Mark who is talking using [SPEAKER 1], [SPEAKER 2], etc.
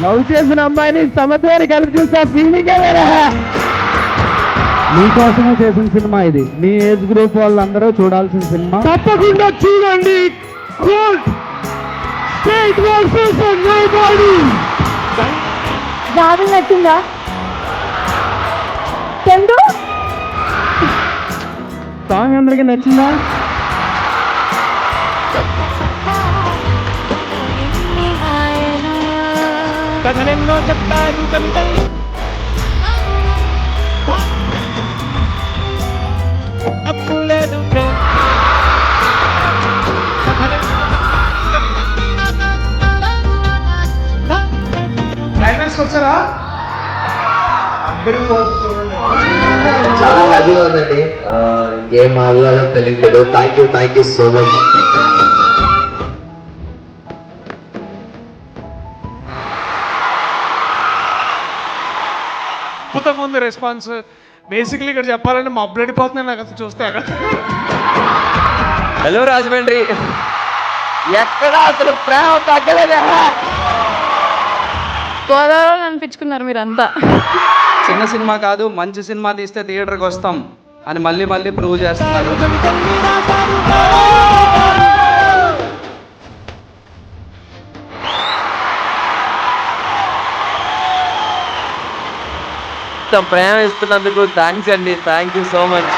[SPEAKER 1] Love చేసిన అమ్మాయిని సమతోని కలిసి చూసా ఫీలింగ్ మీకోసమే చేసిన సినిమా ఇది. మీ ఏజ్ గ్రూప్ వాళ్ళందరూ చూడాల్సిన సినిమా, తప్పకుండా చూడండి.
[SPEAKER 2] జాబిల్ నచ్చిందా? చందు
[SPEAKER 1] సాంగ్ అందరికి నచ్చిందా? కథలెన్నో చెప్తారు కవితలు, అప్పుడు లేదు ప్రేమ. క్లైమాక్స్ వచ్చారా?
[SPEAKER 3] చాలా హ్యాపీగా ఉందండి. ఇంకేం మాట్లాడాలో తెలియట్లేదు. Thank you so much.
[SPEAKER 4] అద్భుతంగా ఉంది రెస్పాన్స్. బేసిక్లీ ఇక్కడ చెప్పాలంటే మా అప్డేట్ అయిపోతున్నాయి నాకు అసలు చూస్తే అక్కడ.
[SPEAKER 5] హలో రాజమండ్రి,
[SPEAKER 1] ఎక్కడ అసలు ప్రేమ తగ్గలేదా?
[SPEAKER 2] గోదావరిలో అనిపించుకున్నారు మీరంతా.
[SPEAKER 5] చిన్న సినిమా కాదు, మంచి సినిమా తీస్తే థియేటర్కి వస్తాం అని మళ్ళీ మళ్ళీ ప్రూవ్ చేస్తున్నారు. ప్రేమ ఇస్తున్నందుకు థ్యాంక్స్ అండి. Thank you so much.